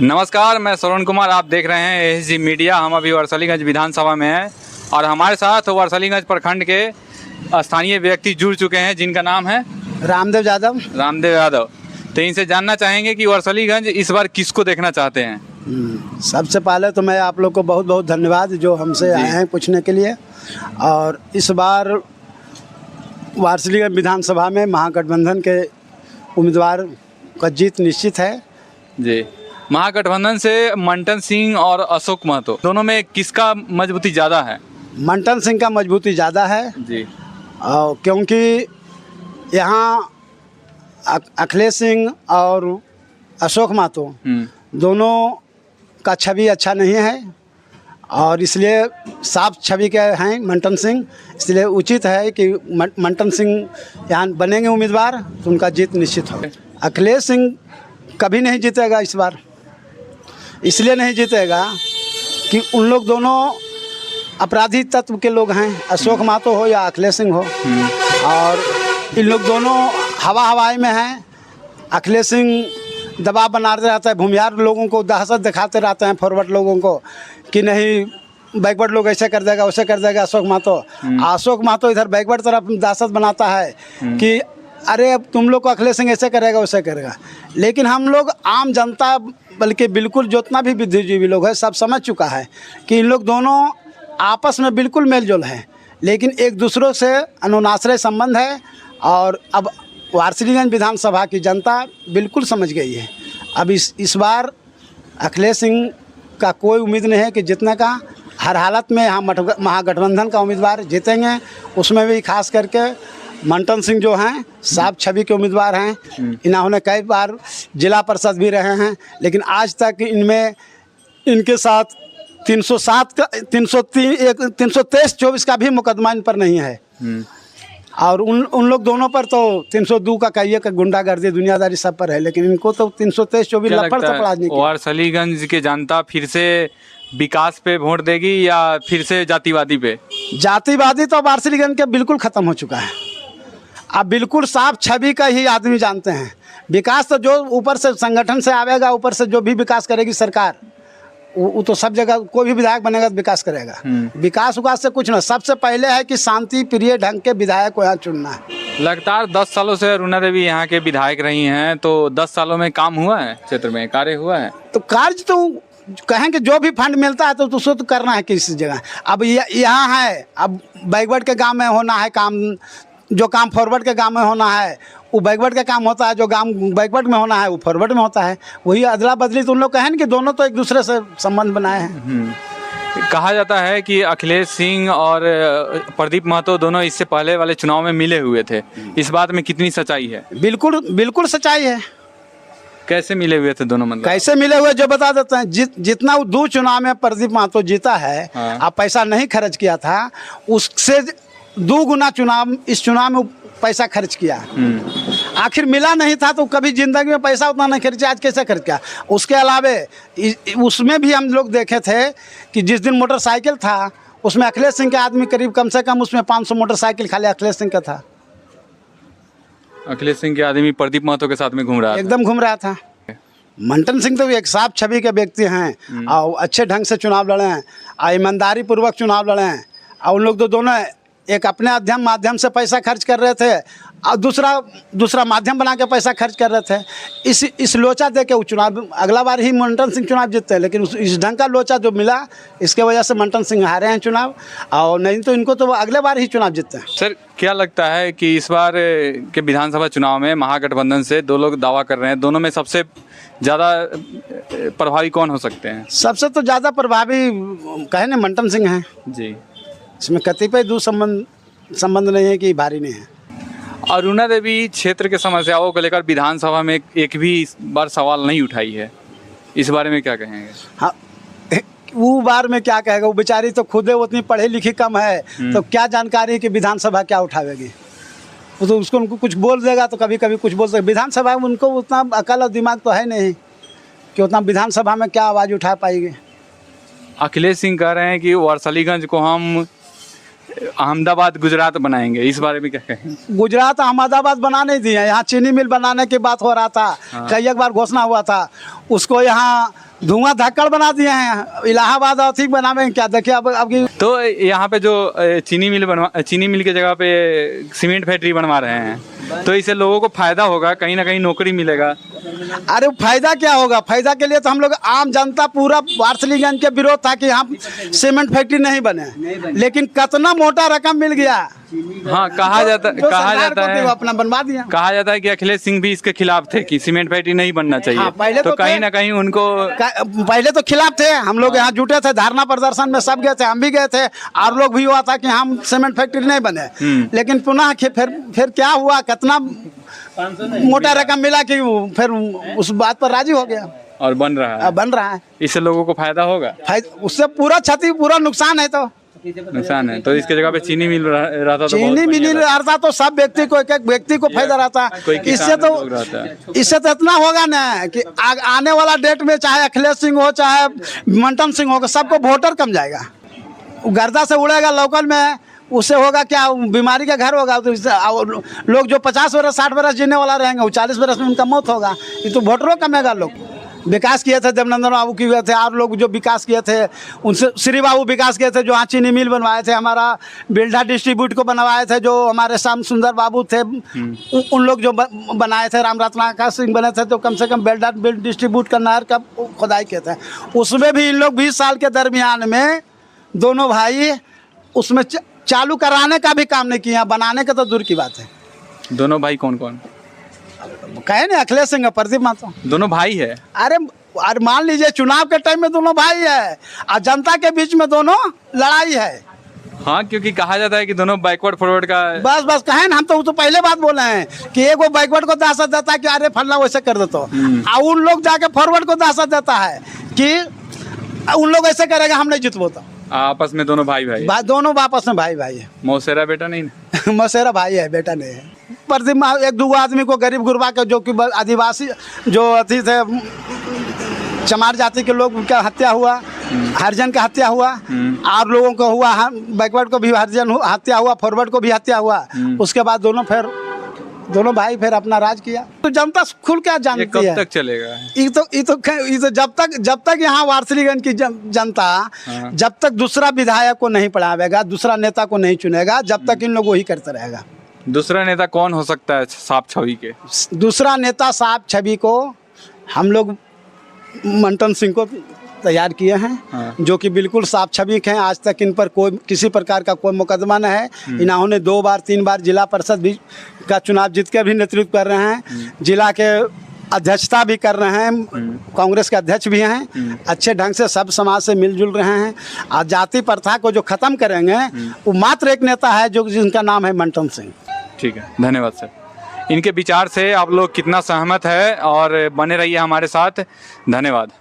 नमस्कार, मैं श्रवण कुमार। आप देख रहे हैं एएसजी मीडिया। हम अभी वरसलीगंज विधानसभा में हैं और हमारे साथ वरसलीगंज प्रखंड के स्थानीय व्यक्ति जुड़ चुके हैं जिनका नाम है रामदेव यादव। तो इनसे जानना चाहेंगे कि वरसलीगंज इस बार किसको देखना चाहते हैं। सबसे पहले तो मैं आप लोग को बहुत बहुत धन्यवाद जो हमसे आए हैं पूछने के लिए। और इस बार वरसलीगंज विधानसभा में महागठबंधन के उम्मीदवार का जीत निश्चित है जी। महागठबंधन से मंटन सिंह और अशोक महतो दोनों में किसका मजबूती ज़्यादा है? मंटन सिंह का मजबूती ज़्यादा है जी। क्योंकि यहाँ अखिलेश सिंह और अशोक महतो दोनों का छवि अच्छा नहीं है और इसलिए साफ छवि के हैं मंटन सिंह। इसलिए उचित है कि मंटन सिंह यहाँ बनेंगे उम्मीदवार तो उनका जीत निश्चित हो। अखिलेश सिंह कभी नहीं जीतेगा इस बार। इसलिए नहीं जीतेगा कि उन लोग दोनों अपराधी तत्व के लोग हैं, अशोक महतो हो या अखिलेश सिंह हो। और इन लोग दोनों हवाई में हैं। अखिलेश सिंह दबाव बनाते रहता है, भूमिहार लोगों को दहशत दिखाते रहते हैं, फॉरवर्ड लोगों को कि नहीं बैकवर्ड लोग ऐसे कर देगा वैसे कर देगा अशोक महतो इधर बैकवर्ड तरफ दहशत बनाता है कि अरे अब तुम लोग को अखिलेश सिंह ऐसे करेगा वैसे करेगा। लेकिन हम लोग आम जनता बल्कि बिल्कुल जितना भी बुद्धिजीवी लोग हैं सब समझ चुका है कि इन लोग दोनों आपस में बिल्कुल मेलजोल हैं, लेकिन एक दूसरों से अनुनाश्रय संबंध है। और अब वरसलीगंज विधानसभा की जनता बिल्कुल समझ गई है। अब इस बार अखिलेश सिंह का कोई उम्मीद नहीं है कि जीतने का। हर हालत में यहाँ महागठबंधन का उम्मीदवार जीतेंगे। उसमें भी खास करके मंटन सिंह जो हैं साफ छवि के उम्मीदवार हैं। इन्होंने कई बार जिला परिषद भी रहे हैं, लेकिन आज तक इनमें इनके साथ 307 का 323-24 का भी मुकदमा इन पर नहीं है। और उन लोग दोनों पर तो 302 का कहिए का गुंडागर्दी दुनियादारी सब पर है, लेकिन इनको तो 323-24 लफड़ चपड़ाज नहीं। वरसलीगंज की जनता फिर से विकास पे वोट देगी या फिर से जातिवादी पे? जातिवादी तो वरसलीगंज के बिल्कुल ख़त्म हो चुका है। अब बिल्कुल साफ छवि का ही आदमी जानते हैं। विकास तो जो ऊपर से संगठन से आवेगा, ऊपर से जो भी विकास करेगी सरकार, वो तो सब जगह कोई भी विधायक बनेगा तो विकास करेगा। विकास से कुछ ना, सबसे पहले है कि शांति प्रिय ढंग के विधायक को यहाँ चुनना है। लगातार 10 सालों से अरुणा देवी यहाँ के विधायक रही हैं, तो 10 सालों में काम हुआ है, क्षेत्र में कार्य हुआ है? तो कार्य तो कहें कि जो भी फंड मिलता है तो उसको तो करना है किसी जगह। अब यहाँ है, अब बैकवर्ड के गांव में होना है काम, जो काम फॉरवर्ड के गांव में होना है वो बैकवर्ड का काम होता है, जो काम बैकवर्ड में होना है वो फॉरवर्ड में होता है। वही अदला बदली तो उन लोग कहें कि दोनों तो एक दूसरे से संबंध बनाए हैं। कहा जाता है कि अखिलेश सिंह और प्रदीप महतो दोनों इससे पहले वाले चुनाव में मिले हुए थे। इस बात में कितनी सच्चाई है? बिल्कुल सच्चाई है। कैसे मिले हुए थे दोनों? मतलब कैसे मिले हुए जो बता देते हैं। जितना 2 चुनाव में प्रदीप महतो जीता है, आप पैसा नहीं खर्च किया था, उससे 2 गुना इस चुनाव में पैसा खर्च किया। आखिर मिला नहीं था तो कभी जिंदगी में पैसा उतना नहीं खर्चा, आज कैसे खर्च किया? उसके अलावे उसमें भी हम लोग देखे थे कि जिस दिन मोटरसाइकिल था उसमें अखिलेश सिंह के आदमी करीब कम से कम उसमें 500 मोटरसाइकिल खाली अखिलेश सिंह का था। अखिलेश सिंह के आदमी प्रदीप महतो के साथ में घूम रहा था? एकदम घूम रहा था। मंटन सिंह तो एक साफ छवि के व्यक्ति हैं और अच्छे ढंग से चुनाव लड़े हैं और ईमानदारी पूर्वक चुनाव लड़े हैं। और उन लोग तो दोनों एक अपने माध्यम से पैसा खर्च कर रहे थे और दूसरा माध्यम बना के पैसा खर्च कर रहे थे। इस लोचा दे के वो चुनाव, अगला बार ही मंटन सिंह चुनाव जीतते हैं, लेकिन इस ढंग का लोचा जो मिला इसके वजह से मंटन सिंह हारे हैं चुनाव। और नहीं तो इनको तो अगले बार ही चुनाव जीतते हैं। सर, क्या लगता है कि इस बार के विधानसभा चुनाव में महागठबंधन से 2 लोग दावा कर रहे हैं, दोनों में सबसे ज़्यादा प्रभावी कौन हो सकते हैं? सबसे तो ज़्यादा प्रभावी कहे ना मंटन सिंह हैं जी। इसमें कतिपय संबंध नहीं है कि भारी नहीं है। अरुणा देवी क्षेत्र के समस्याओं को लेकर विधानसभा में एक भी बार सवाल नहीं उठाई है, इस बारे में क्या कहेंगे? हाँ, वो बार में क्या कहेगा? वो बेचारी तो खुद उतनी पढ़ी लिखी कम है, तो क्या जानकारी है कि विधानसभा क्या उठावेगी? वो तो उनको कुछ बोल देगा तो कभी कुछ बोल सकता। विधानसभा में उनको उतना अकल और दिमाग तो है नहीं कि उतना विधानसभा में क्या आवाज़ उठा पाएगी। अखिलेश सिंह कह रहे हैं कि वरसलीगंज को हम अहमदाबाद गुजरात बनाएंगे, इस बारे में क्या कहें? गुजरात अहमदाबाद बना नहीं दिए, यहाँ चीनी मिल बनाने की बात हो रहा था। कई एक बार घोषणा हुआ था, उसको यहाँ धुआं धक्कड़ बना दिए हैं। इलाहाबाद और ठीक बनावे क्या, देखिए अब की तो यहाँ पे जो चीनी मिल की जगह पे सीमेंट फैक्ट्री बनवा रहे हैं, तो इससे लोगों को फायदा होगा, कहीं ना कहीं नौकरी मिलेगा। अरे फायदा क्या होगा, फायदा के लिए तो हम लोग आम जनता पूरा वारसलीगंज के विरोध था कि यहाँ सीमेंट फैक्ट्री नहीं बने, लेकिन कितना मोटा रकम मिल गया। हाँ, कहा जाता है अपना बनवा दिया। कहा जाता है कि अखिलेश सिंह भी इसके खिलाफ थे कि सीमेंट फैक्ट्री नहीं बनना चाहिए। हाँ, पहले तो कहीं ना कहीं उनको पहले तो खिलाफ थे। हम लोग यहाँ जुटे थे, धरना प्रदर्शन में सब गए थे, हम भी गए थे, और लोग भी हुआ था कि हम सीमेंट फैक्ट्री नहीं बने। लेकिन पुनः फिर क्या हुआ, कितना मोटा रकम मिला कि फिर उस बात पर राजी हो गया और बन रहा है। इससे लोगों को फायदा होगा, उससे पूरा क्षति, पूरा नुकसान है। तो नुकसान है। तो इसके जगह पे चीनी मिल रहता तो चीनी मिल रहता तो सब व्यक्ति को, एक एक व्यक्ति को फायदा रहता। इससे तो इतना होगा ना कि आने वाला डेट में चाहे अखिलेश सिंह हो चाहे मंटन सिंह होगा, सबको वोटर कम जाएगा, गर्दा से उड़ेगा लोकल में। उससे होगा क्या, बीमारी का घर होगा। तो लोग जो 50 वर्ष 60 वर्ष जीने वाला रहेंगे, वो 40 वर्ष में उनका मौत होगा। ये तो वोटरों कमेगा। लोग विकास किए थे, देवनंदन बाबू किए थे, और लोग जो विकास किए थे उनसे, श्री बाबू विकास किए थे, जो यहाँ चीनी मिल बनवाए थे, हमारा बिल्डा डिस्ट्रीब्यूट को बनवाए थे, जो हमारे श्याम सुंदर बाबू थे, उन लोग जो बनाए थे, राम रत्नाकर सिंह बने थे, तो कम से कम बिल्डा डिस्ट्रीब्यूट का नहर का खुदाई किए थे। उसमें भी इन लोग 20 साल के दरमियान में दोनों भाई उसमें चालू कराने का भी काम नहीं किया, बनाने का तो दूर की बात है। दोनों भाई कौन कौन कहे ना, अखिलेश सिंह, प्रदीप महतो, दोनों भाई है। अरे मान लीजिए चुनाव के टाइम में दोनों भाई है, और जनता के बीच में दोनों लड़ाई है। हाँ, क्योंकि कहा जाता है कि दोनों बैकवर्ड फॉरवर्ड का बस कहे ना, हम तो पहले बात बोले हैं कि एक वो बैकवर्ड को दासत देता है कि अरे फलना वैसे कर देता, और उन लोग जाके फॉरवर्ड को दासत देता है कि उन लोग ऐसे करेगा, हम नहीं जितबो। तो आपस में दोनों भाई दोनों आपस में भाई है। मौसेरा बेटा नहीं मौसेरा भाई है, बेटा नहीं है। प्रदीप एक दो आदमी को गरीब गुरबा के, जो कि आदिवासी जो अति थे, चमार जाति के लोग का हत्या हुआ, हरिजन का हत्या हुआ, और लोगों को हुआ, बैकवर्ड को भी हरिजन हत्या हुआ, फॉरवर्ड को भी हत्या हुआ। उसके बाद दोनों भाई फिर अपना राज किया। तो जनता खुल क्या जानती है। ये कब तक चलेगा? ये तो जब तक यहाँ वारसलीगंज की जनता जब तक दूसरा विधायक को नहीं पढ़ावेगा, दूसरा नेता को नहीं चुनेगा, जब तक इन लोग वही करते रहेगा। दूसरा नेता कौन हो सकता है साफ छवि के? दूसरा नेता साफ छवि को हम लोग मंटन सिंह को तैयार किए हैं, जो कि बिल्कुल साफ छवि हैं। आज तक इन पर कोई किसी प्रकार का कोई मुकदमा न है। इन्होंने 2 बार 3 बार जिला परिषद भी का चुनाव जीत के भी नेतृत्व कर रहे हैं, जिला के अध्यक्षता भी कर रहे हैं, कांग्रेस के अध्यक्ष भी हैं। अच्छे ढंग से सब समाज से मिलजुल रहे हैं, और जाति प्रथा को जो खत्म करेंगे वो मात्र एक नेता है, जो जिनका नाम है मंटन सिंह। ठीक है, धन्यवाद सर। इनके विचार से आप लोग कितना सहमत है, और बने रहिए हमारे साथ। धन्यवाद।